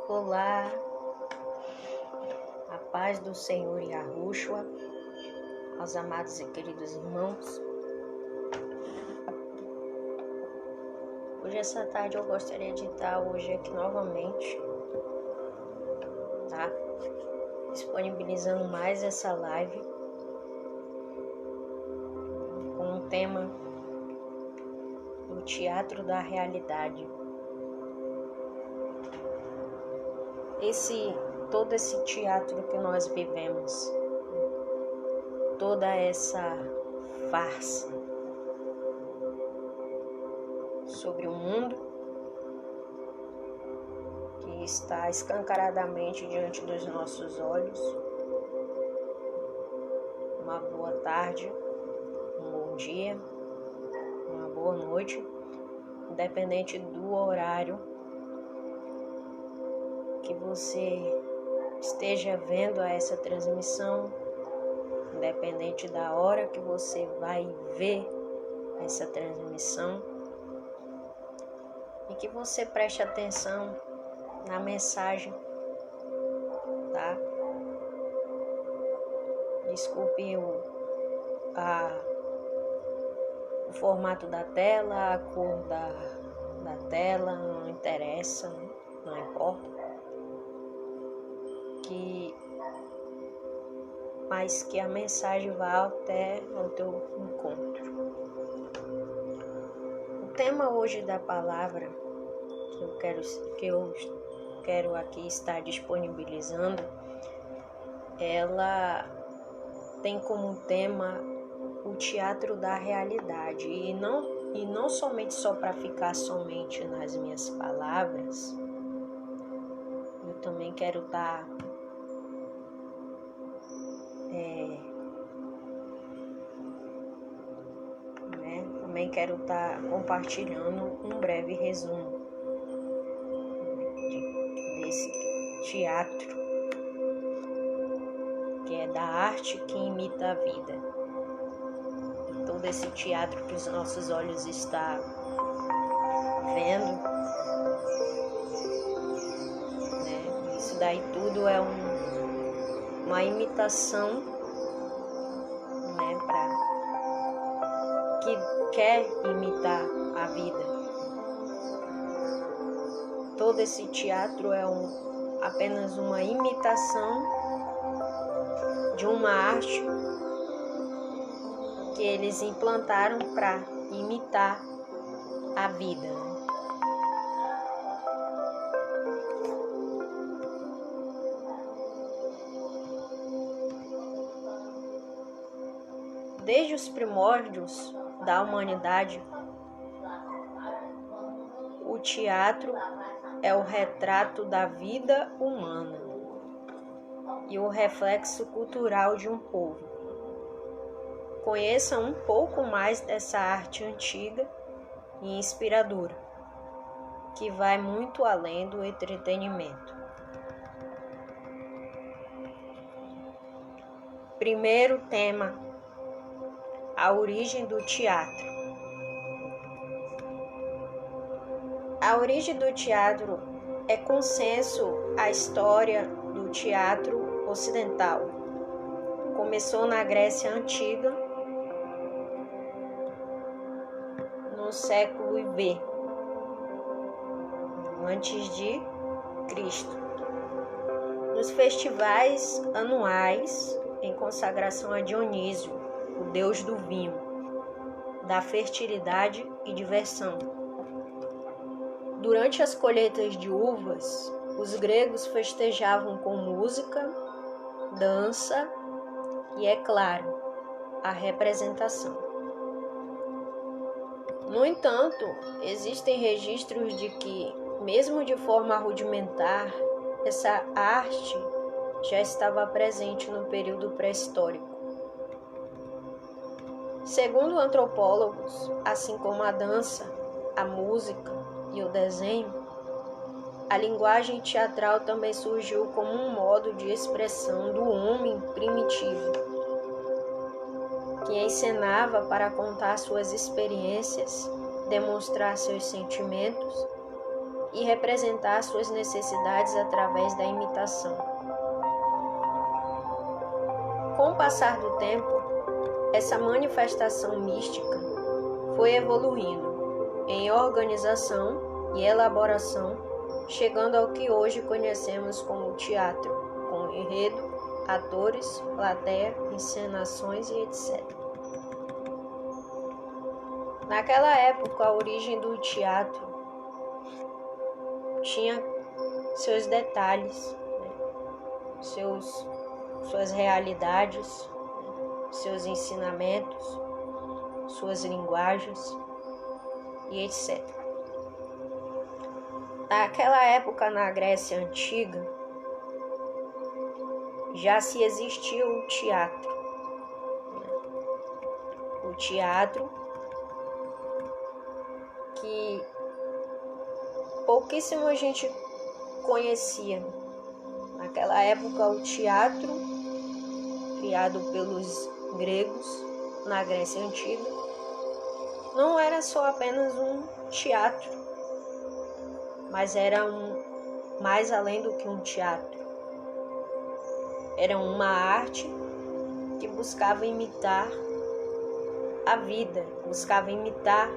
Olá, a paz do Senhor Yahushua, aos amados e queridos irmãos. Hoje, essa tarde, eu gostaria de estar hoje aqui novamente, tá? Disponibilizando mais essa live com o tema do Teatro da Realidade. Todo esse teatro que nós vivemos, toda essa farsa sobre o mundo que está escancaradamente diante dos nossos olhos. Uma boa tarde, um bom dia, uma boa noite, independente do horário que você esteja vendo essa transmissão, independente da hora que você vai ver essa transmissão, e que você preste atenção na mensagem, tá? Desculpe o formato da tela, a cor da tela, não interessa, não importa. Mas que a mensagem vá até o teu encontro. O tema hoje da palavra que eu quero aqui estar disponibilizando, ela tem como tema o teatro da realidade, e não somente só para ficar somente nas minhas palavras. Eu também quero estar também quero estar compartilhando um breve resumo desse teatro, que é da arte que imita a vida. Todo esse teatro que os nossos olhos estão vendo, né? Isso daí tudo é uma imitação, né, que quer imitar a vida. Todo esse teatro é apenas uma imitação de uma arte que eles implantaram para imitar a vida. Desde os primórdios da humanidade, o teatro é o retrato da vida humana e o reflexo cultural de um povo. Conheça um pouco mais dessa arte antiga e inspiradora, que vai muito além do entretenimento. Primeiro tema: a origem do teatro. A origem do teatro é consenso a história do teatro ocidental. Começou na Grécia Antiga, no século IV, antes de Cristo. Nos festivais anuais em consagração a Dionísio, o deus do vinho, da fertilidade e diversão. Durante as colheitas de uvas, os gregos festejavam com música, dança e, é claro, a representação. No entanto, existem registros de que, mesmo de forma rudimentar, essa arte já estava presente no período pré-histórico. Segundo antropólogos, assim como a dança, a música e o desenho, a linguagem teatral também surgiu como um modo de expressão do homem primitivo, que encenava para contar suas experiências, demonstrar seus sentimentos e representar suas necessidades através da imitação. Com o passar do tempo, essa manifestação mística foi evoluindo em organização e elaboração, chegando ao que hoje conhecemos como teatro, com enredo, atores, plateia, encenações e etc. Naquela época, a origem do teatro tinha seus detalhes, suas realidades, seus ensinamentos, suas linguagens e etc. Naquela época, na Grécia Antiga, já se existia o teatro. O teatro que pouquíssima gente conhecia. Naquela época, o teatro, criado pelos gregos na Grécia Antiga, não era só apenas um teatro, mas era mais além do que um teatro. Era uma arte que buscava imitar a vida, buscava imitar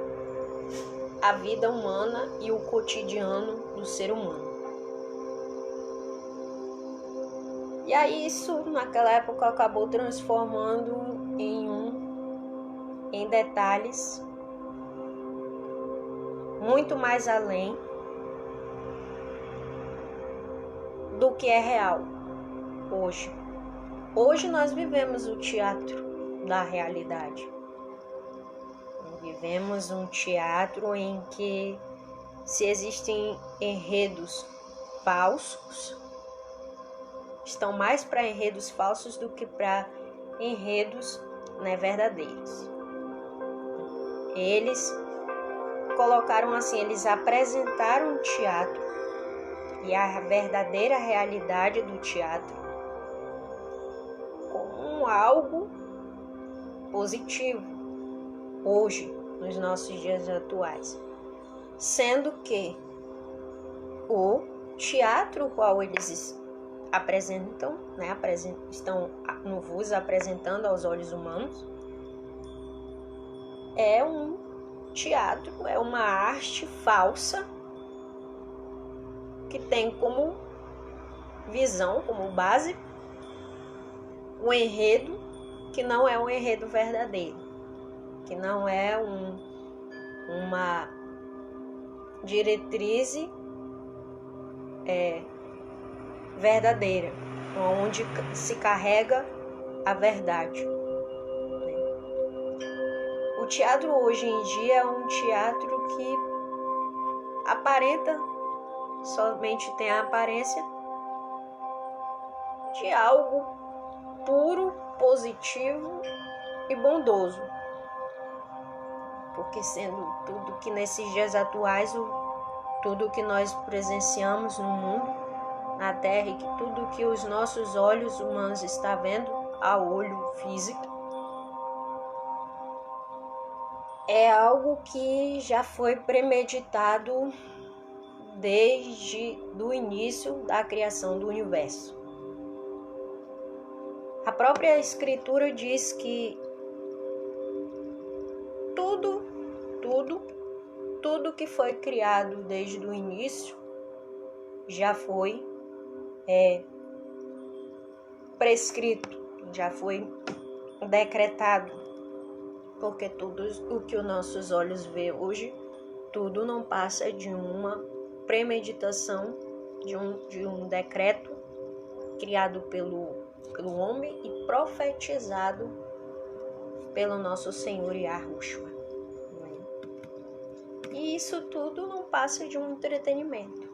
a vida humana e o cotidiano do ser humano. E aí isso, naquela época, acabou transformando em detalhes muito mais além do que é real hoje. Hoje nós vivemos o teatro da realidade. Vivemos um teatro em que, se existem enredos falsos, estão mais para enredos falsos do que para enredos verdadeiros. Eles colocaram assim, eles apresentaram o teatro e a verdadeira realidade do teatro como algo positivo hoje, nos nossos dias atuais, sendo que o teatro qual eles apresentam, estão no vos apresentando aos olhos humanos, é um teatro, é uma arte falsa que tem como visão, como base, um enredo que não é um enredo verdadeiro, que não é uma diretriz verdadeira, onde se carrega a verdade. O teatro hoje em dia é um teatro que somente tem a aparência de algo puro, positivo e bondoso. Porque sendo tudo que nesses dias atuais, tudo que nós presenciamos no mundo, na Terra, e que tudo que os nossos olhos humanos estão vendo a olho físico, é algo que já foi premeditado desde o início da criação do universo. A própria Escritura diz que tudo que foi criado desde o início já foi prescrito, já foi decretado, porque tudo o que os nossos olhos vê hoje, tudo não passa de uma premeditação, de um decreto criado pelo homem e profetizado pelo nosso Senhor Yahushua. E isso tudo não passa de um entretenimento,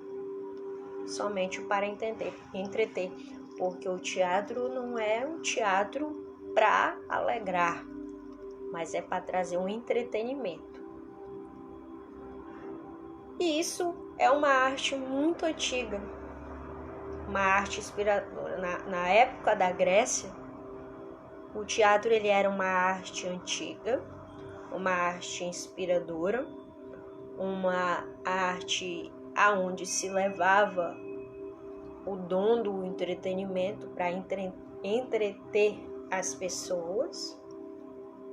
somente para entreter, porque o teatro não é um teatro para alegrar, mas é para trazer um entretenimento. E isso é uma arte muito antiga, uma arte inspiradora. Na época da Grécia, o teatro ele era uma arte antiga, uma arte inspiradora, uma arte aonde se levava o dom do entretenimento para entreter as pessoas.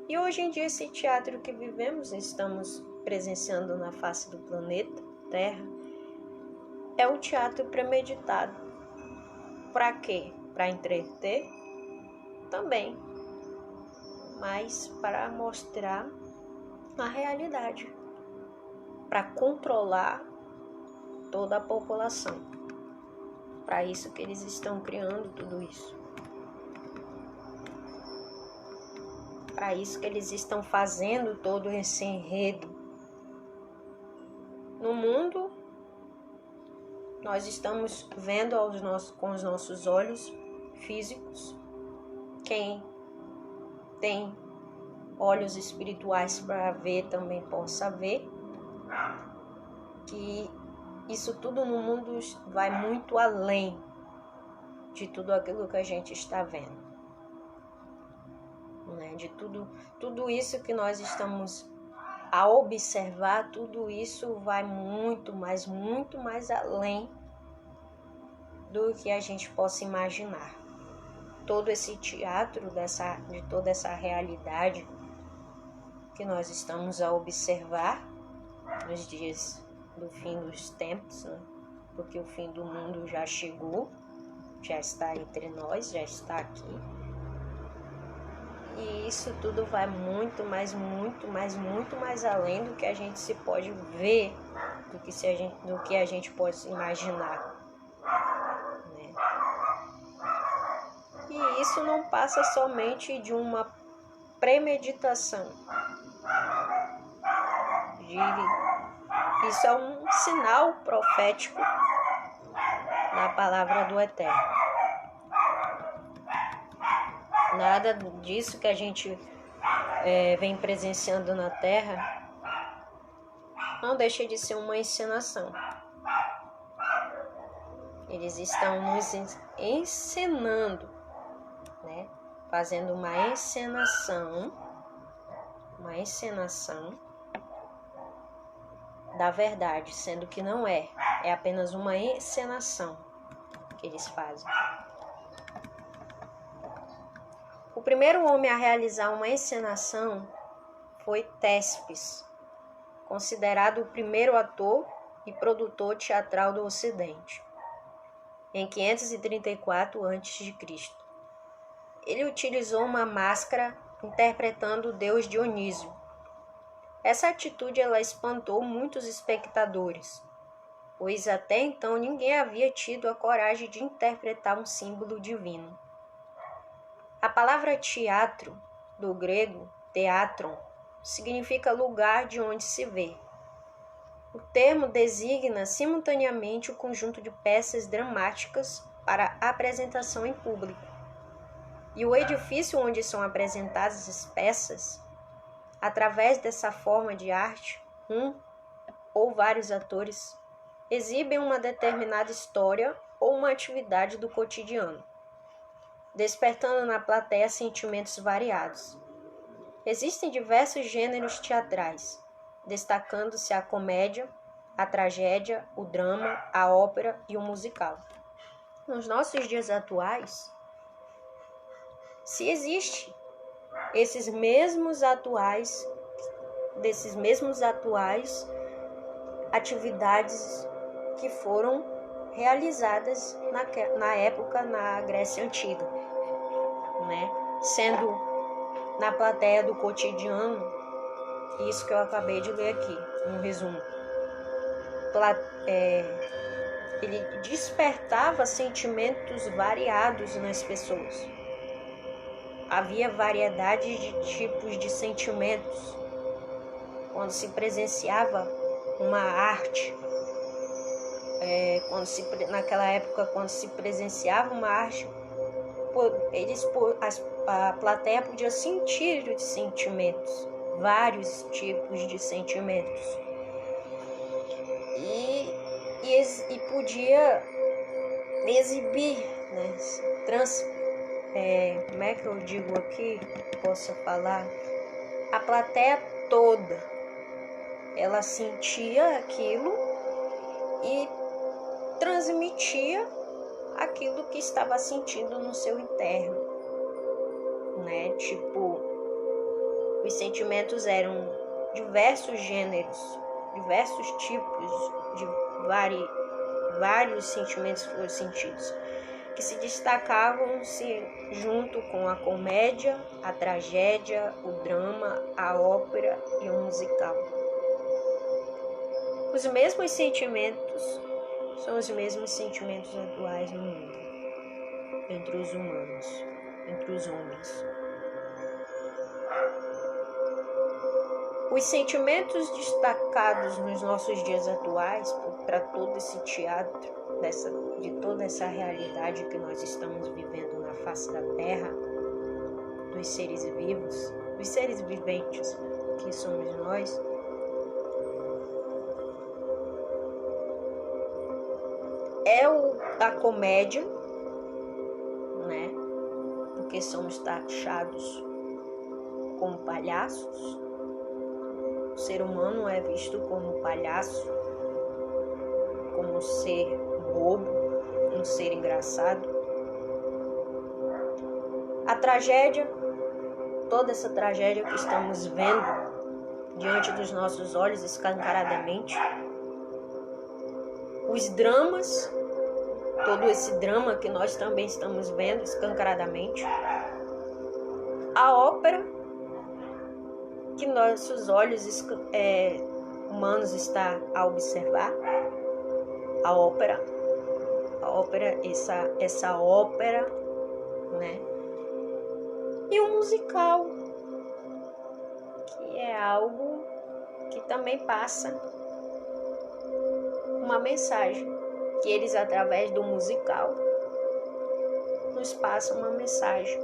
E hoje em dia esse teatro que vivemos, estamos presenciando na face do planeta Terra, é um teatro premeditado. Para quê? Para entreter? Também, mas para mostrar a realidade, para controlar toda a população. Para isso que eles estão criando tudo isso. Para isso que eles estão fazendo todo esse enredo. No mundo, nós estamos vendo com os nossos olhos físicos. Quem tem olhos espirituais para ver também possa ver que isso tudo no mundo vai muito além de tudo aquilo que a gente está vendo, né? De tudo isso que nós estamos a observar, tudo isso vai muito mais além do que a gente possa imaginar. Todo esse teatro de toda essa realidade que nós estamos a observar nos dias do fim dos tempos, né? Porque o fim do mundo já chegou, já está entre nós, já está aqui. E isso tudo vai muito mais além do que a gente se pode ver, do que a gente pode imaginar. E isso não passa somente de uma premeditação. Isso é um sinal profético da palavra do Eterno. Nada disso que a gente vem presenciando na Terra não deixa de ser uma encenação. Eles estão nos encenando, né? Fazendo uma encenação da verdade, sendo que não é apenas uma encenação que eles fazem. O primeiro homem a realizar uma encenação foi Téspis, considerado o primeiro ator e produtor teatral do Ocidente, em 534 a.C. Ele utilizou uma máscara interpretando o deus Dionísio. Essa atitude ela espantou muitos espectadores, pois até então ninguém havia tido a coragem de interpretar um símbolo divino. A palavra teatro, do grego teatron, significa lugar de onde se vê. O termo designa simultaneamente o conjunto de peças dramáticas para apresentação em público e o edifício onde são apresentadas as peças. Através dessa forma de arte, um ou vários atores exibem uma determinada história ou uma atividade do cotidiano, despertando na plateia sentimentos variados. Existem diversos gêneros teatrais, destacando-se a comédia, a tragédia, o drama, a ópera e o musical. Nos nossos dias atuais, se existe desses mesmos atuais atividades que foram realizadas na época na Grécia Antiga, né? Sendo na plateia do cotidiano, isso que eu acabei de ler aqui, um resumo. Ele despertava sentimentos variados nas pessoas. Havia variedade de tipos de sentimentos quando se presenciava uma arte. Naquela época, quando se presenciava uma arte, a plateia podia sentir os sentimentos, vários tipos de sentimentos. E podia exibir, né? Como é que eu digo aqui? Posso falar? A plateia toda, ela sentia aquilo e transmitia aquilo que estava sentindo no seu interno, né? Tipo, os sentimentos eram diversos gêneros, diversos tipos de vários sentimentos foram sentidos, que se destacavam-se junto com a comédia, a tragédia, o drama, a ópera e o musical. Os mesmos sentimentos são os mesmos sentimentos atuais no mundo, entre os humanos, entre os homens. Os sentimentos destacados nos nossos dias atuais, para todo esse teatro, de toda essa realidade que nós estamos vivendo na face da Terra, dos seres vivos, dos seres viventes que somos nós, é a comédia, né? Porque somos taxados como palhaços. O ser humano é visto como palhaço, como um ser bobo, um ser engraçado. A tragédia, toda essa tragédia que estamos vendo diante dos nossos olhos escancaradamente. Os dramas, todo esse drama que nós também estamos vendo escancaradamente. A ópera, que nossos olhos humanos estão a observar. A ópera, essa ópera, né? E o musical, que é algo que também passa uma mensagem, que eles, através do musical, nos passam uma mensagem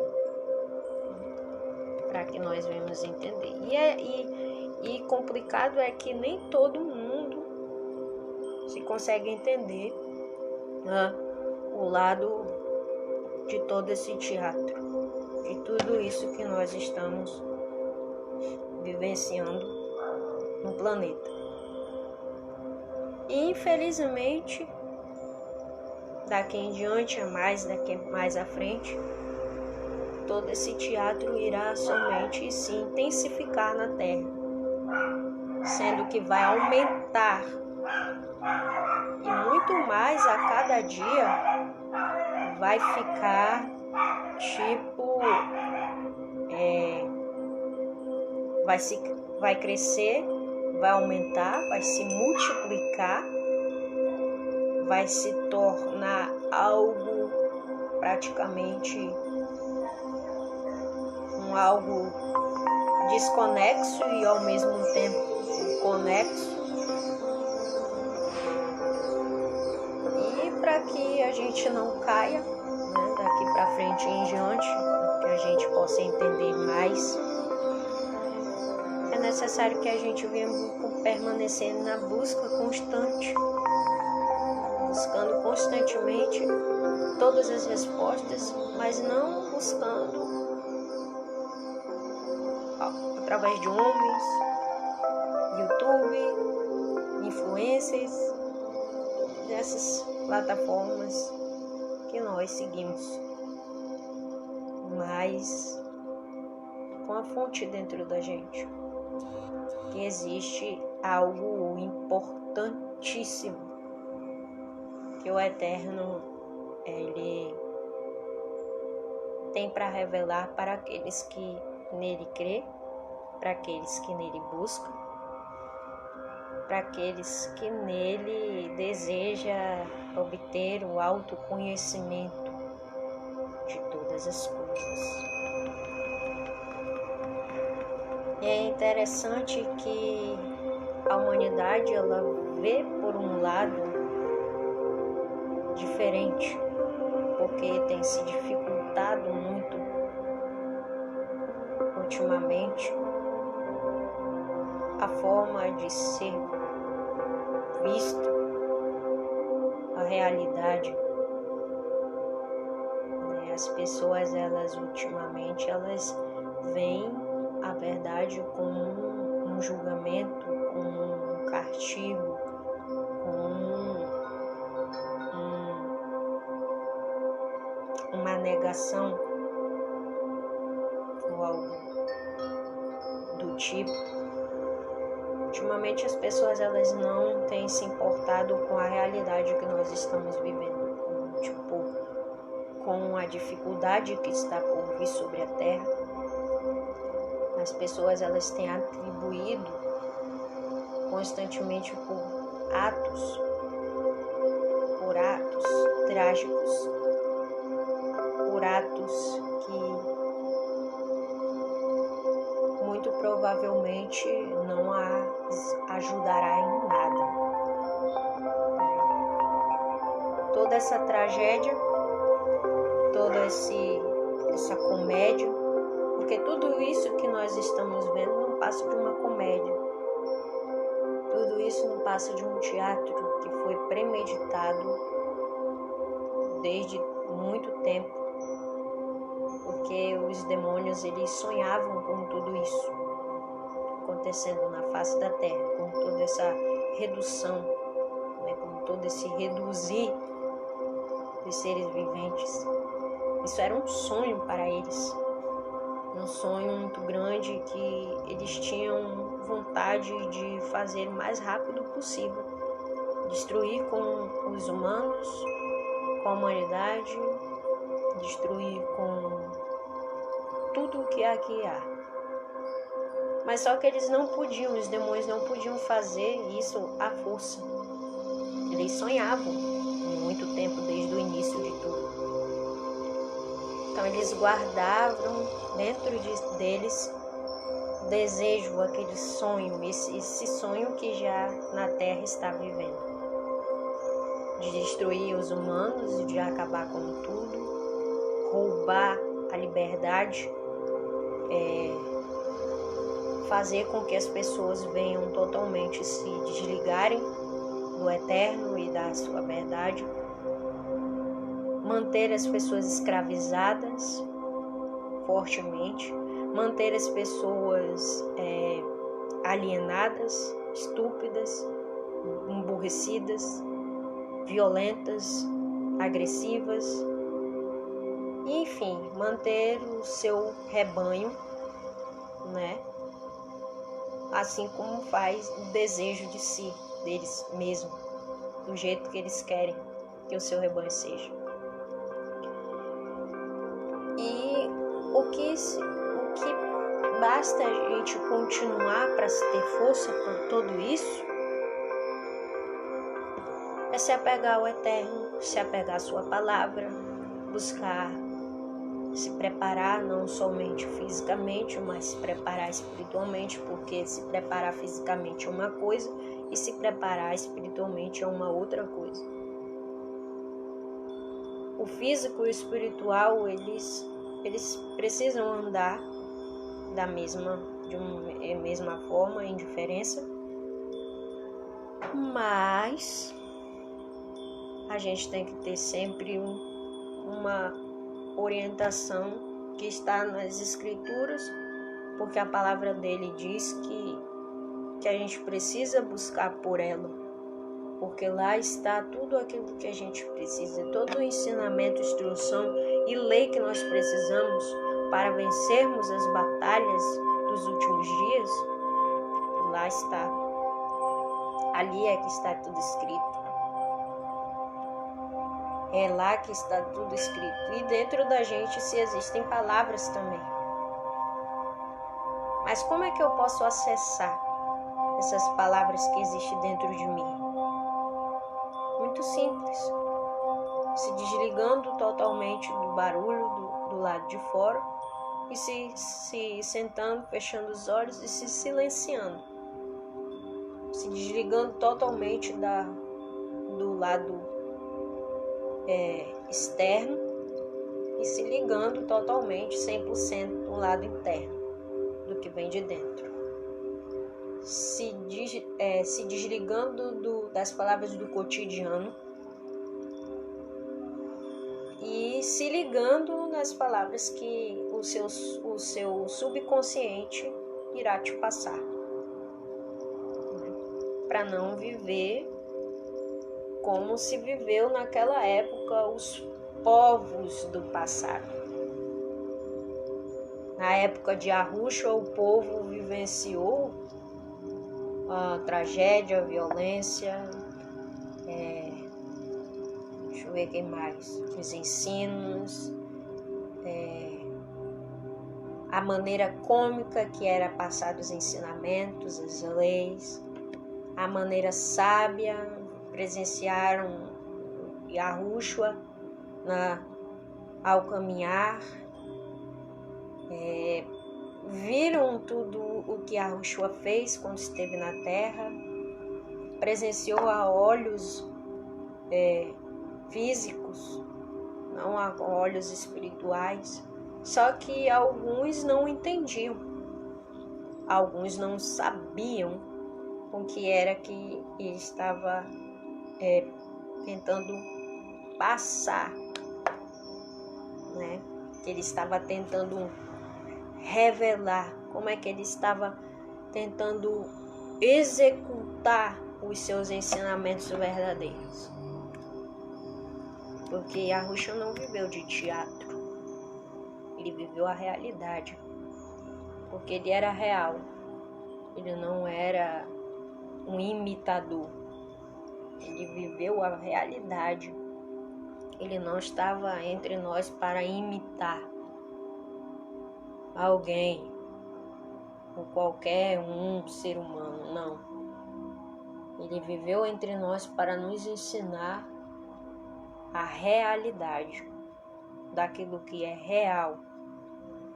para que nós venhamos entender. E complicado é que nem todo mundo se consegue entender, né, o lado de todo esse teatro, de tudo isso que nós estamos vivenciando no planeta. E infelizmente, daqui em diante, daqui mais à frente, todo esse teatro irá somente se intensificar na Terra, sendo que vai aumentar, e muito mais a cada dia vai ficar tipo, vai crescer, vai aumentar, vai se multiplicar, vai se tornar algo praticamente algo desconexo e ao mesmo tempo conexo. E para que a gente não caia, né, daqui para frente em diante, que a gente possa entender mais, é necessário que a gente venha permanecer na busca constante, buscando constantemente todas as respostas, mas não buscando através de homens, YouTube, influencers, dessas plataformas que nós seguimos, mas com a fonte dentro da gente, que existe algo importantíssimo, que o Eterno, ele tem para revelar para aqueles que nele crê, para aqueles que nele buscam, para aqueles que nele deseja obter o autoconhecimento de todas as coisas. E é interessante que a humanidade, ela vê por um lado diferente, porque tem se dificultado muito ultimamente a forma de ser visto, a realidade. As pessoas, elas ultimamente, elas veem a verdade como um julgamento, como um castigo, como negação ou algo do tipo. Ultimamente as pessoas elas não têm se importado com a realidade que nós estamos vivendo, com a dificuldade que está por vir sobre a Terra. As pessoas elas têm atribuído constantemente por atos trágicos, por atos que muito provavelmente não as ajudará em nada. Toda essa tragédia, toda essa comédia, porque tudo isso que nós estamos vendo não passa de uma comédia. Tudo isso não passa de um teatro que foi premeditado desde muito tempo, porque os demônios eles sonhavam com tudo isso acontecendo na face da Terra, com toda essa redução, com todo esse reduzir dos seres viventes. Isso era um sonho para eles, um sonho muito grande que eles tinham vontade de fazer o mais rápido possível, destruir com os humanos, com a humanidade, destruir com tudo o que aqui há. Mas só que eles não podiam, os demônios não podiam fazer isso à força. Eles sonhavam muito tempo desde o início de tudo. Então eles guardavam dentro deles o desejo, aquele sonho, esse sonho que já na Terra está vivendo, de destruir os humanos, de acabar com tudo, roubar a liberdade, fazer com que as pessoas venham totalmente se desligarem do eterno e da sua verdade, manter as pessoas escravizadas fortemente, manter as pessoas alienadas, estúpidas, emburrecidas, violentas, agressivas, enfim, manter o seu rebanho, assim como faz o desejo de si, deles mesmos, do jeito que eles querem que o seu rebanho seja. E o que basta a gente continuar para ter força por tudo isso é se apegar ao Eterno, se apegar à sua palavra, buscar se preparar não somente fisicamente, mas se preparar espiritualmente, porque se preparar fisicamente é uma coisa e se preparar espiritualmente é uma outra coisa. O físico e o espiritual, eles precisam andar de uma mesma forma, em diferença, mas a gente tem que ter sempre uma orientação que está nas Escrituras, porque a palavra dele diz que a gente precisa buscar por ela, porque lá está tudo aquilo que a gente precisa, todo o ensinamento, instrução e lei que nós precisamos para vencermos as batalhas dos últimos dias. Lá está, ali é que está tudo escrito. É lá que está tudo escrito. E dentro da gente se existem palavras também. Mas como é que eu posso acessar essas palavras que existem dentro de mim? Muito simples. Se desligando totalmente do barulho do lado de fora e se sentando, fechando os olhos e se silenciando. Se desligando totalmente do lado externo e se ligando totalmente 100% do lado interno, do que vem de dentro. Se desligando das palavras do cotidiano e se ligando nas palavras que o seu subconsciente irá te passar, para não viver como se viveu naquela época povos do passado. Na época de Yahushua, o povo vivenciou a tragédia, a violência, deixa eu ver quem mais, os ensinos, a maneira cômica que era passar os ensinamentos, as leis, a maneira sábia, presenciaram Yahushua ao caminhar, viram tudo o que Yahushua fez quando esteve na terra, presenciou a olhos físicos, não a olhos espirituais. Só que alguns não entendiam, alguns não sabiam o que era que ele estava tentando passar, né? Que ele estava tentando revelar, como é que ele estava tentando executar os seus ensinamentos verdadeiros. Porque Yahushua não viveu de teatro, ele viveu a realidade, porque ele era real, ele não era um imitador, ele viveu a realidade, ele não estava entre nós para imitar alguém ou qualquer ser humano, não. Ele viveu entre nós para nos ensinar a realidade daquilo que é real,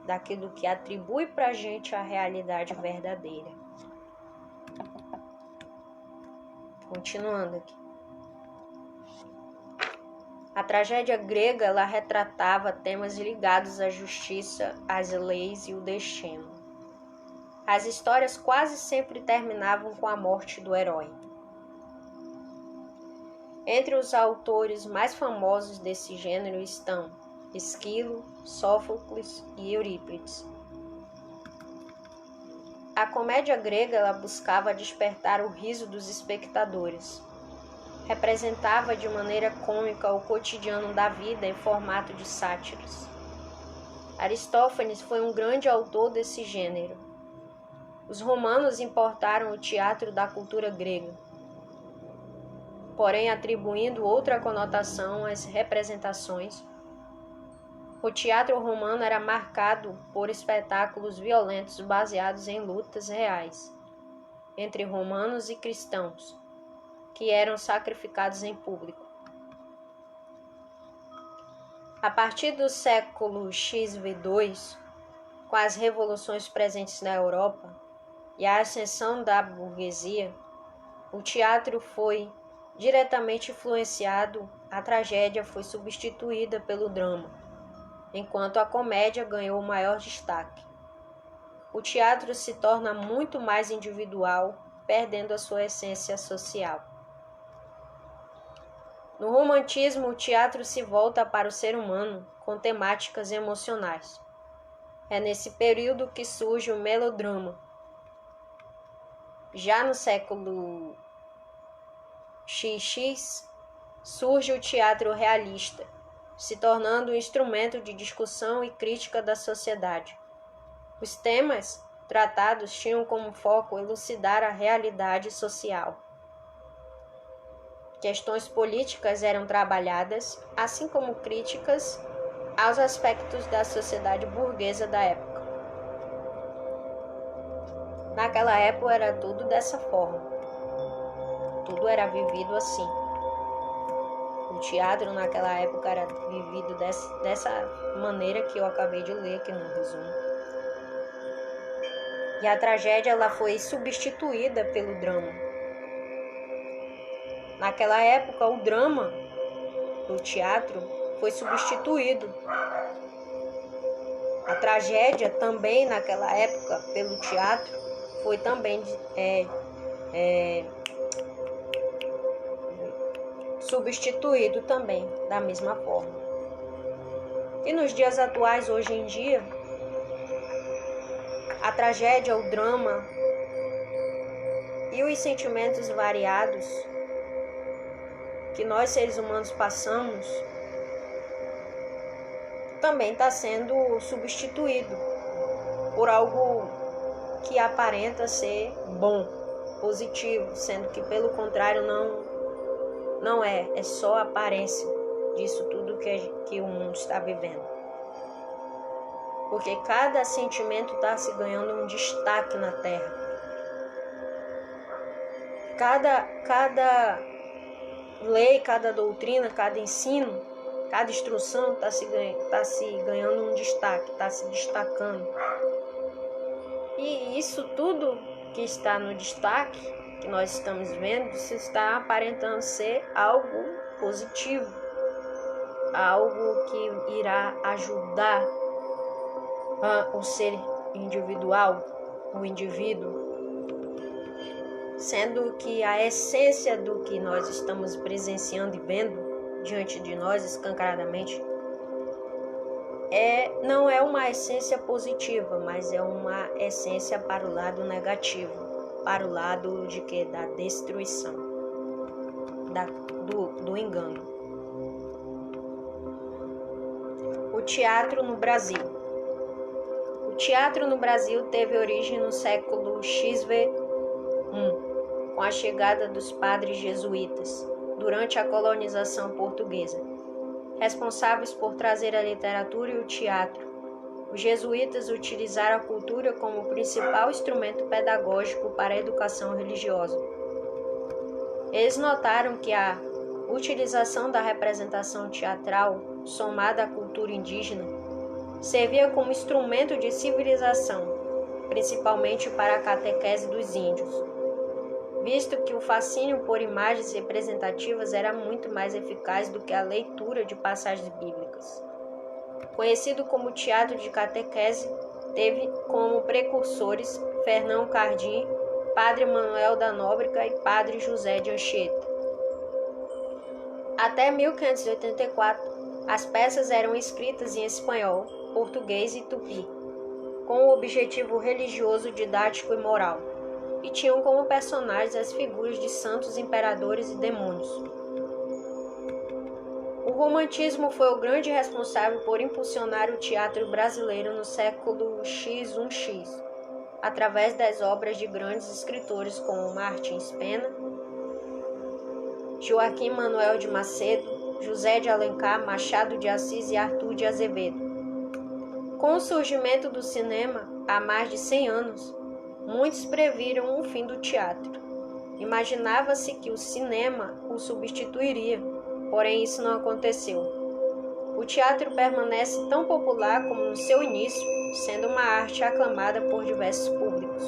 daquilo que atribui para a gente a realidade verdadeira. Continuando aqui. A tragédia grega, ela retratava temas ligados à justiça, às leis e o destino. As histórias quase sempre terminavam com a morte do herói. Entre os autores mais famosos desse gênero estão Esquilo, Sófocles e Eurípides. A comédia grega, ela buscava despertar o riso dos espectadores. Representava de maneira cômica o cotidiano da vida em formato de sátiras. Aristófanes foi um grande autor desse gênero. Os romanos importaram o teatro da cultura grega, porém atribuindo outra conotação às representações. O teatro romano era marcado por espetáculos violentos baseados em lutas reais entre romanos e cristãos, que eram sacrificados em público. A partir do século XV2, com as revoluções presentes na Europa e a ascensão da burguesia, o teatro foi diretamente influenciado, a tragédia foi substituída pelo drama, enquanto a comédia ganhou maior destaque. O teatro se torna muito mais individual, perdendo a sua essência social. No romantismo, o teatro se volta para o ser humano com temáticas emocionais. É nesse período que surge o melodrama. Já no século XX, surge o teatro realista, se tornando um instrumento de discussão e crítica da sociedade. Os temas tratados tinham como foco elucidar a realidade social. Questões políticas eram trabalhadas, assim como críticas aos aspectos da sociedade burguesa da época. Naquela época era tudo dessa forma. Tudo era vivido assim. O teatro naquela época era vivido dessa maneira que eu acabei de ler aqui no resumo. E a tragédia ela foi substituída pelo drama. Naquela época, o drama do teatro foi substituído. A tragédia também naquela época, pelo teatro, foi também substituído também da mesma forma. E nos dias atuais, hoje em dia, a tragédia, o drama e os sentimentos variados que nós seres humanos passamos também está sendo substituído por algo que aparenta ser bom, positivo, sendo que pelo contrário não é só a aparência disso tudo que o mundo está vivendo. Porque cada sentimento está se ganhando um destaque na Terra. Cada lei, cada doutrina, cada ensino, cada instrução está se ganhando um destaque, está se destacando. E isso tudo que está no destaque, que nós estamos vendo, isso está aparentando ser algo positivo, algo que irá ajudar o ser individual, o indivíduo, sendo que a essência do que nós estamos presenciando e vendo diante de nós escancaradamente não é uma essência positiva, mas é uma essência para o lado negativo, para o lado de que? Da destruição, do engano. O teatro no Brasil. O teatro no Brasil teve origem no século XVI, com a chegada dos padres jesuítas, durante a colonização portuguesa, responsáveis por trazer a literatura e o teatro. Os jesuítas utilizaram a cultura como principal instrumento pedagógico para a educação religiosa. Eles notaram que a utilização da representação teatral, somada à cultura indígena, servia como instrumento de civilização, principalmente para a catequese dos índios, visto que o fascínio por imagens representativas era muito mais eficaz do que a leitura de passagens bíblicas. Conhecido como teatro de catequese, teve como precursores Fernão Cardim, Padre Manuel da Nóbrega e Padre José de Anchieta. Até 1584, as peças eram escritas em espanhol, português e tupi, com o objetivo religioso, didático e moral, e tinham como personagens as figuras de santos, imperadores e demônios. O romantismo foi o grande responsável por impulsionar o teatro brasileiro no século X, através das obras de grandes escritores como Martins Pena, Joaquim Manuel de Macedo, José de Alencar, Machado de Assis e Arthur de Azevedo. Com o surgimento do cinema, há mais de 100 anos, muitos previram o fim do teatro. Imaginava-se que o cinema o substituiria, porém isso não aconteceu. O teatro permanece tão popular como no seu início, sendo uma arte aclamada por diversos públicos.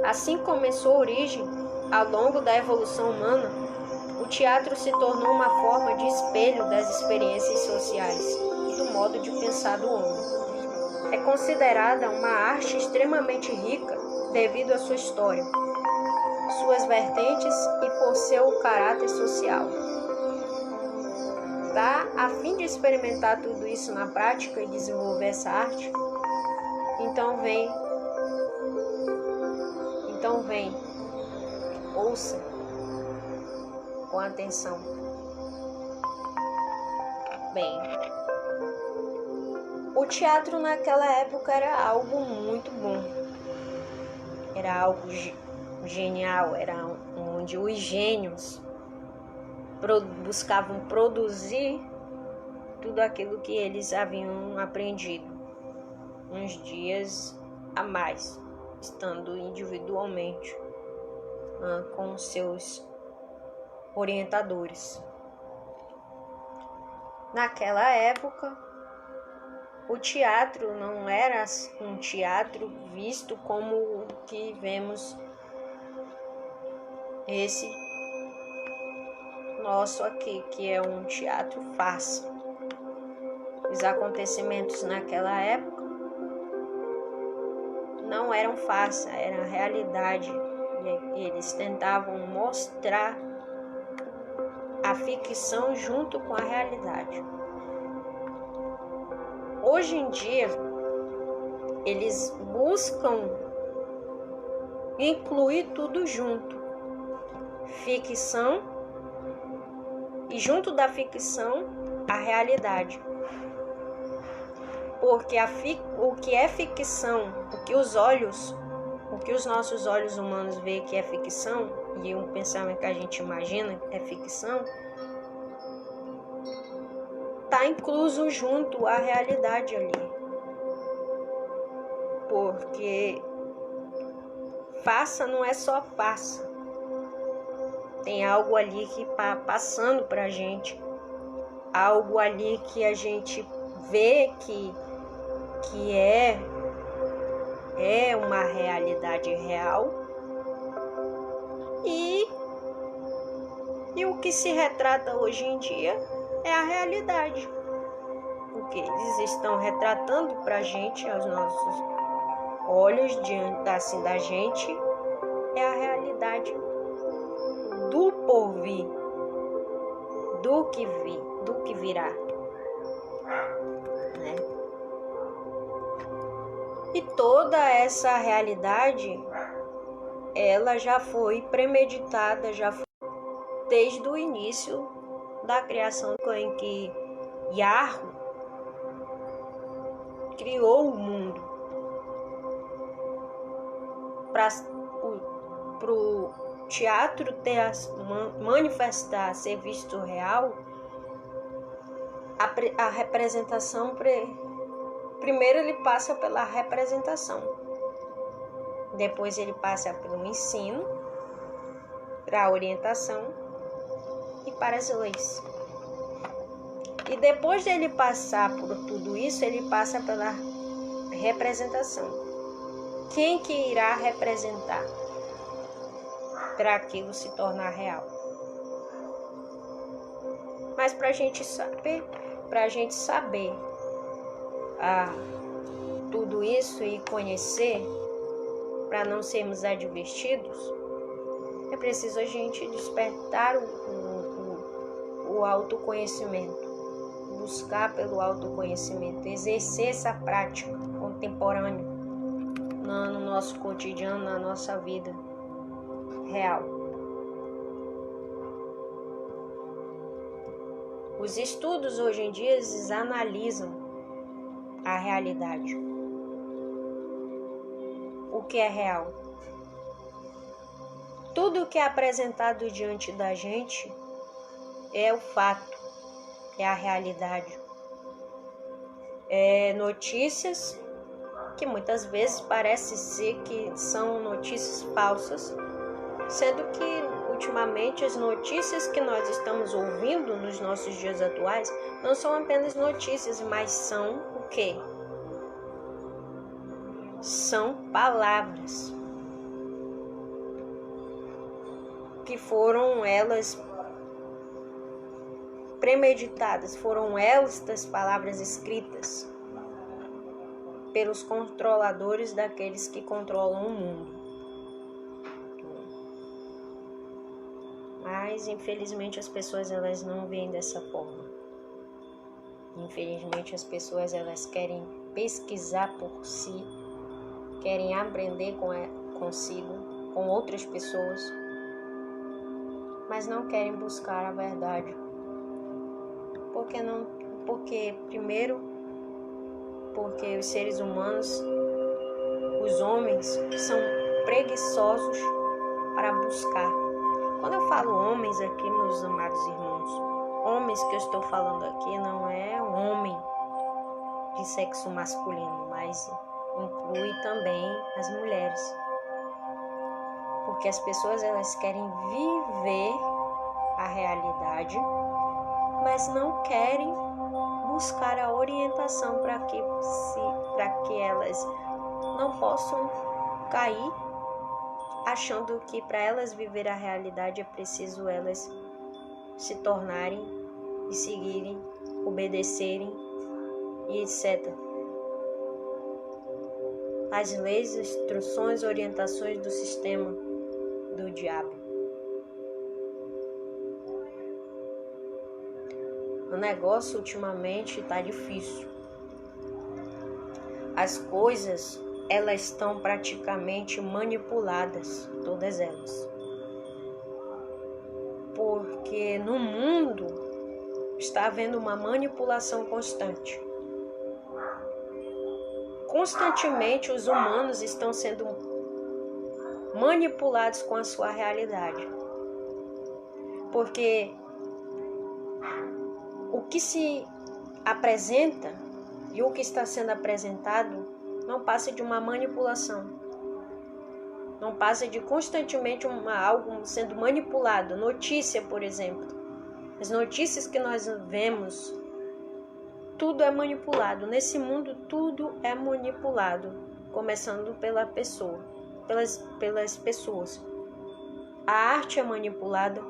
Assim começou a origem, ao longo da evolução humana, o teatro se tornou uma forma de espelho das experiências sociais e do modo de pensar do homem. É considerada uma arte extremamente rica devido à sua história, suas vertentes e por seu caráter social. A fim de experimentar tudo isso na prática e desenvolver essa arte, então vem, ouça com atenção. Bem, o teatro naquela época era algo muito bom, era algo genial, era onde os gênios buscavam produzir tudo aquilo que eles haviam aprendido uns dias a mais, estando individualmente com seus orientadores. Naquela época, o teatro não era um teatro visto como o que vemos esse nosso aqui, que é um teatro farsa. Os acontecimentos naquela época não eram farsa, era realidade. E eles tentavam mostrar a ficção junto com a realidade. Hoje em dia, eles buscam incluir tudo junto. Ficção, e junto da ficção, a realidade. Porque o que é ficção, o que os nossos olhos humanos veem que é ficção, e um pensamento que a gente imagina é ficção, está incluso junto à realidade ali. Porque farsa não é só farsa. Tem algo ali que está passando para a gente, algo ali que a gente vê que é uma realidade real, e o que se retrata hoje em dia é a realidade. O que eles estão retratando para a gente, aos nossos olhos, diante assim da gente, é a realidade do porvir, do que virá, né? E toda essa realidade, ela já foi premeditada, já foi desde o início da criação, em que Yahweh criou o mundo para o teatro manifestar, ser visto real. A representação, primeiro ele passa pela representação, depois ele passa pelo ensino, para a orientação e para as leis. E depois dele passar por tudo isso, ele passa pela representação. Quem que irá representar para aquilo se tornar real? Mas para a gente saber tudo isso e conhecer, para não sermos advertidos, é preciso a gente despertar o autoconhecimento, buscar pelo autoconhecimento, exercer essa prática contemporânea no nosso cotidiano, na nossa vida real. Os estudos hoje em dia, eles analisam a realidade. O que é real? Tudo que é apresentado diante da gente é o fato, é a realidade. É notícias que muitas vezes parece ser que são notícias falsas, sendo que ultimamente as notícias que nós estamos ouvindo nos nossos dias atuais não são apenas notícias, mas são o quê? São palavras que foram elas premeditadas, foram estas palavras escritas pelos controladores daqueles que controlam o mundo. Mas infelizmente as pessoas, elas não veem dessa forma. Infelizmente as pessoas, elas querem pesquisar por si, querem aprender consigo, com outras pessoas, mas não querem buscar a verdade. Porque os seres humanos, os homens, são preguiçosos para buscar. Quando eu falo homens aqui, meus amados irmãos, homens que eu estou falando aqui não é um homem de sexo masculino, mas inclui também as mulheres. Porque as pessoas, elas querem viver a realidade, mas não querem buscar a orientação para que elas não possam cair achando que para elas viver a realidade é preciso elas se tornarem e seguirem, obedecerem e etc. As leis, instruções, orientações do sistema do diabo. O negócio ultimamente está difícil. As coisas, elas estão praticamente manipuladas, todas elas. Porque no mundo está havendo uma manipulação constante. Constantemente os humanos estão sendo manipulados com a sua realidade. Porque o que se apresenta e o que está sendo apresentado não passa de uma manipulação. Não passa de constantemente algo sendo manipulado. Notícia, por exemplo. As notícias que nós vemos, tudo é manipulado. Nesse mundo, tudo é manipulado. Começando pela pessoa, pelas pessoas. A arte é manipulada.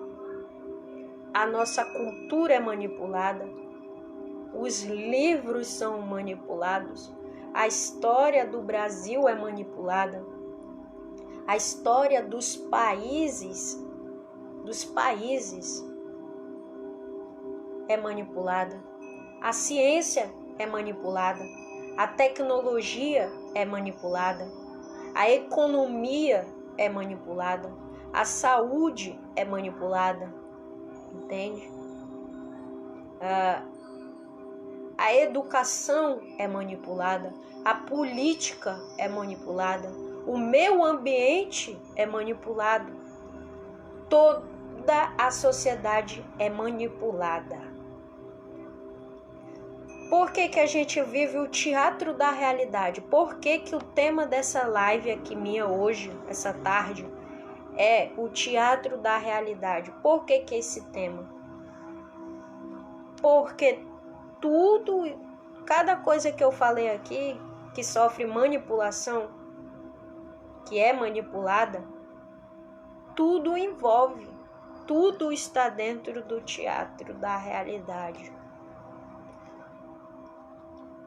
A nossa cultura é manipulada. Os livros são manipulados. A história do Brasil é manipulada. A história dos países é manipulada. A ciência é manipulada. A tecnologia é manipulada. A economia é manipulada. A saúde é manipulada. Entende? A educação é manipulada. A política é manipulada. O meio ambiente é manipulado. Toda a sociedade é manipulada. Por que que a gente vive o teatro da realidade? Por que que o tema dessa live aqui minha hoje, essa tarde, é o teatro da realidade? Por que que esse tema? Porque cada coisa que eu falei aqui, que sofre manipulação, que é manipulada, tudo envolve, tudo está dentro do teatro da realidade.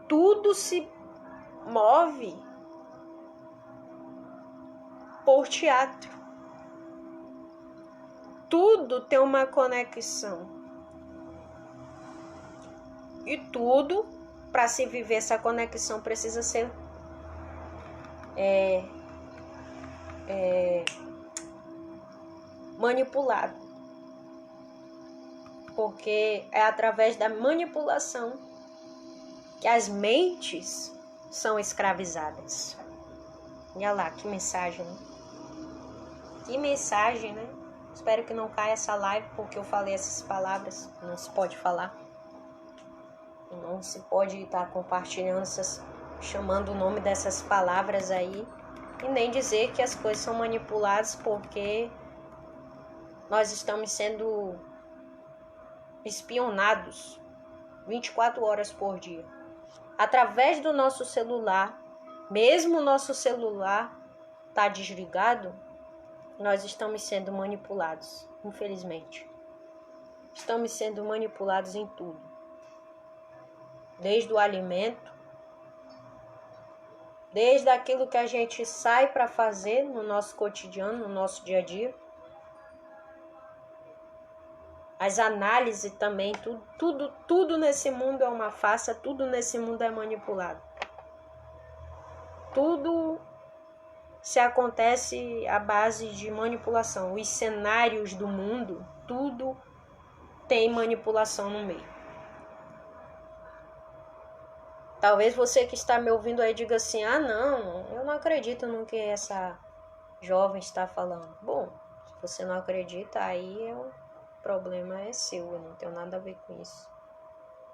Tudo se move por teatro. Tudo tem uma conexão. E tudo, para se viver essa conexão, precisa ser manipulado. Porque é através da manipulação que as mentes são escravizadas. Olha lá, que mensagem, né? Que mensagem, né? Espero que não caia essa live porque eu falei essas palavras. Não se pode falar. Não se pode estar compartilhando chamando o nome dessas palavras aí. E nem dizer que as coisas são manipuladas porque nós estamos sendo espionados 24 horas por dia. Através do nosso celular, mesmo o nosso celular está desligado, nós estamos sendo manipulados, infelizmente. Estamos sendo manipulados em tudo. Desde o alimento, desde aquilo que a gente sai para fazer no nosso cotidiano, no nosso dia a dia. As análises também, tudo nesse mundo é uma farsa, tudo nesse mundo é manipulado. Tudo se acontece à base de manipulação. Os cenários do mundo, tudo tem manipulação no meio. Talvez você que está me ouvindo aí diga assim, não, eu não acredito no que essa jovem está falando. Bom, se você não acredita, aí o problema é seu, eu não tenho nada a ver com isso.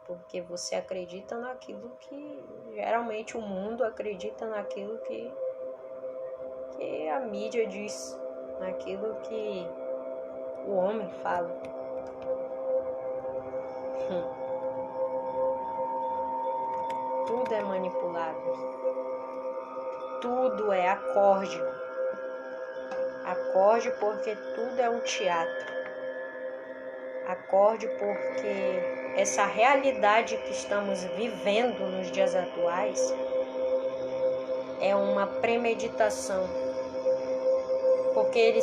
Porque você acredita naquilo que, geralmente o mundo acredita naquilo que a mídia diz, naquilo que o homem fala. Tudo é manipulado. Tudo é acorde. Acorde porque tudo é um teatro. Acorde porque essa realidade que estamos vivendo nos dias atuais é uma premeditação. Porque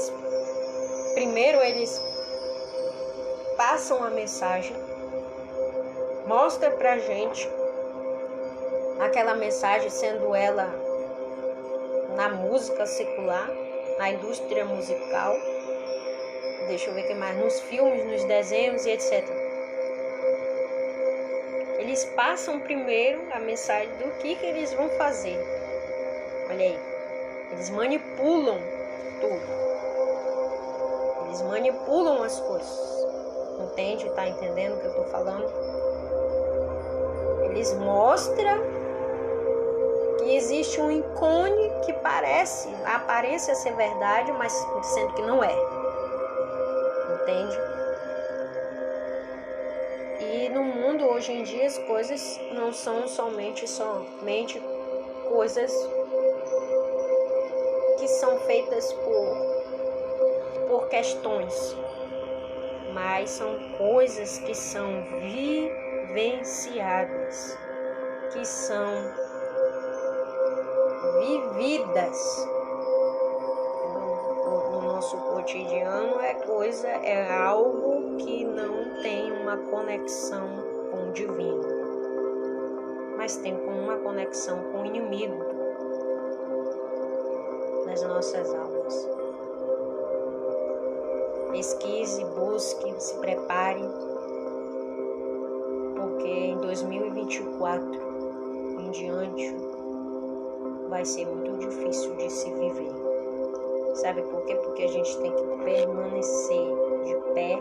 primeiro eles passam a mensagem, mostra pra gente aquela mensagem, sendo ela na música secular, na indústria musical, deixa eu ver o que mais, nos filmes, nos desenhos e etc. eles passam primeiro a mensagem do que eles vão fazer. Olha aí, eles manipulam tudo. Eles manipulam as coisas. Entende? Tá entendendo o que eu tô falando? Eles mostram que existe um ícone que aparência ser verdade, mas sendo que não é. Entende? E no mundo hoje em dia as coisas não são somente coisas que são feitas por questões, mas são coisas que são vivenciadas, que são vividas no nosso cotidiano. É algo que não tem uma conexão com o divino, mas tem uma conexão com o inimigo das nossas almas. Pesquise, busque, se prepare, porque em 2024 em diante vai ser muito difícil de se viver. Sabe por quê? Porque a gente tem que permanecer de pé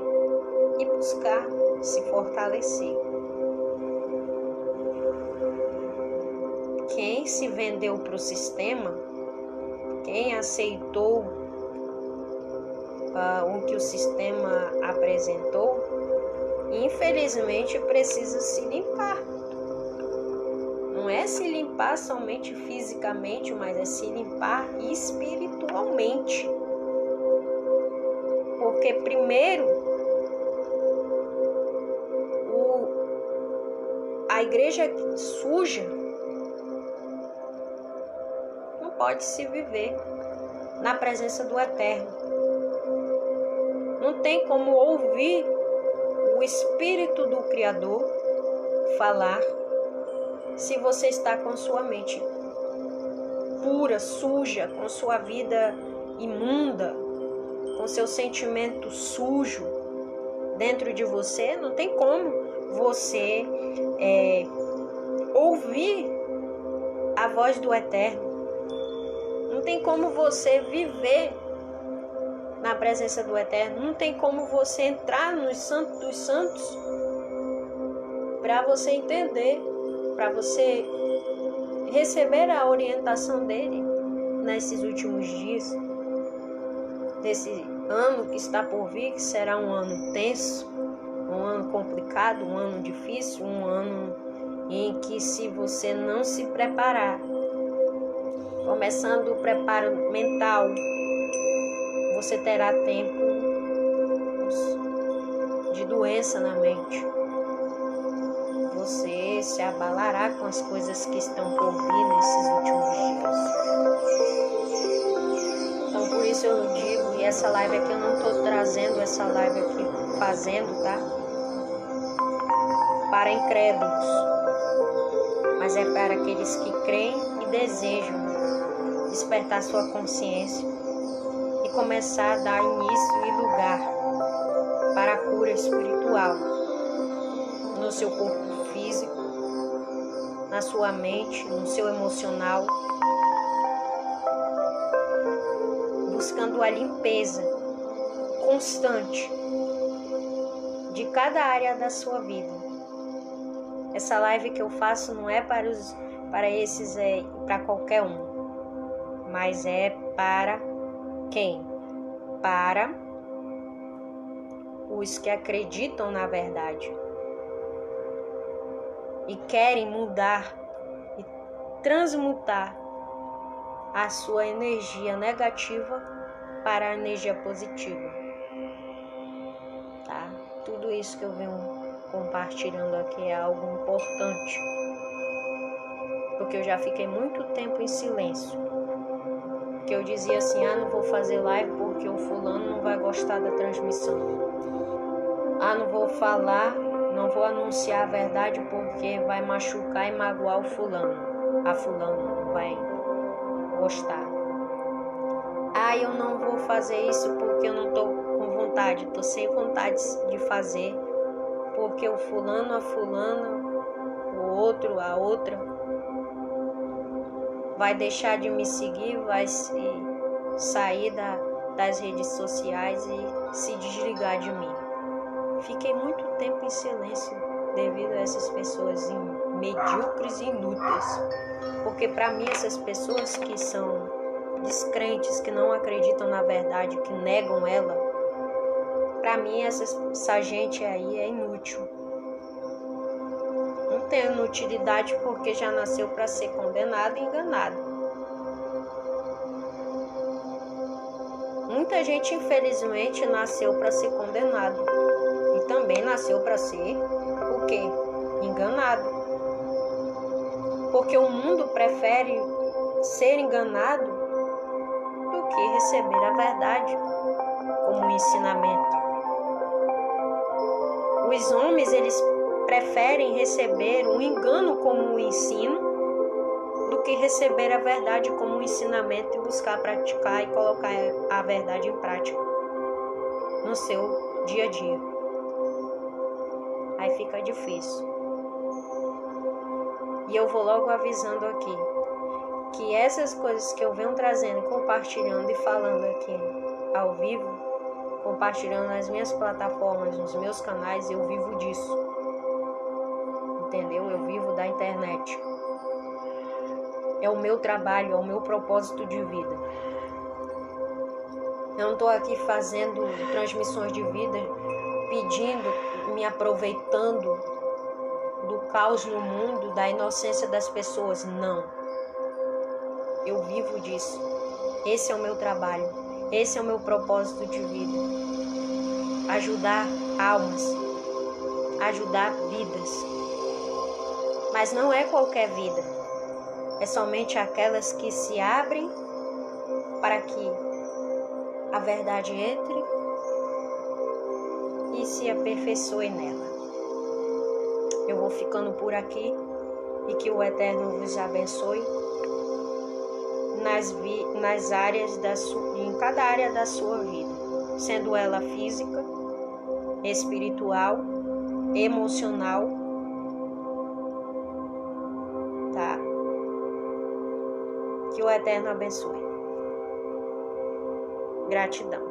e buscar se fortalecer. Quem se vendeu para o sistema, quem aceitou o que o sistema apresentou, infelizmente precisa se limpar. Não é se limpar somente fisicamente, mas é se limpar espiritualmente. Porque primeiro, a igreja suja não pode se viver na presença do Eterno. Não tem como ouvir o Espírito do Criador falar se você está com sua mente pura, suja, com sua vida imunda, com seu sentimento sujo dentro de você. Não tem como você ouvir a voz do Eterno. Não tem como você viver na presença do Eterno. Não tem como você entrar nos santos dos santos para você entender, para você receber a orientação dele nesses últimos dias, desse ano que está por vir, que será um ano tenso, um ano complicado, um ano difícil, um ano em que, se você não se preparar, começando o preparo mental, você terá tempos de doença na mente. Você se abalará com as coisas que estão por vir nesses últimos dias. Então, por isso eu digo, e essa live aqui eu não estou trazendo essa live aqui fazendo, tá? Para incrédulos, mas é para aqueles que creem e desejam despertar sua consciência e começar a dar início e lugar para a cura espiritual no seu corpo físico, na sua mente, no seu emocional, buscando a limpeza constante de cada área da sua vida. Essa live que eu faço não é para qualquer um, mas é para quem? Para os que acreditam na verdade e querem mudar e transmutar a sua energia negativa para a energia positiva, tá? Tudo isso que eu venho compartilhando aqui é algo importante, porque eu já fiquei muito tempo em silêncio, que eu dizia assim, não vou fazer live porque o fulano não vai gostar da transmissão, não vou falar, não vou anunciar a verdade porque vai machucar e magoar o fulano, a fulana não vai gostar. Eu não vou fazer isso porque eu não estou com vontade, estou sem vontade de fazer, porque o fulano, a fulana o outro, a outra, vai deixar de me seguir, vai sair das redes sociais e se desligar de mim. Fiquei muito tempo em silêncio devido a essas pessoas medíocres e inúteis. Porque para mim essas pessoas que são descrentes, que não acreditam na verdade, que negam ela, para mim essa gente aí é inútil. Não tem inutilidade porque já nasceu para ser condenado e enganado. Muita gente, infelizmente, nasceu para ser condenado e também nasceu para ser o quê? Enganado. Porque o mundo prefere ser enganado do que receber a verdade como ensinamento. Os homens, eles preferem receber um engano como um ensino do que receber a verdade como um ensinamento e buscar praticar e colocar a verdade em prática no seu dia a dia. Aí fica difícil. E eu vou logo avisando aqui que essas coisas que eu venho trazendo, compartilhando e falando aqui ao vivo, compartilhando nas minhas plataformas, nos meus canais, eu vivo disso. Entendeu? Eu vivo da internet. É o meu trabalho, é o meu propósito de vida. Eu não estou aqui fazendo transmissões de vida, pedindo, me aproveitando do caos no mundo, da inocência das pessoas. Não. Eu vivo disso. Esse é o meu trabalho. Esse é o meu propósito de vida. Ajudar almas. Ajudar vidas. Mas não é qualquer vida. É somente aquelas que se abrem para que a verdade entre e se aperfeiçoe nela. Eu vou ficando por aqui e que o Eterno vos abençoe nas áreas em cada área da sua vida, sendo ela física, espiritual, emocional, tá? Que o Eterno abençoe. Gratidão.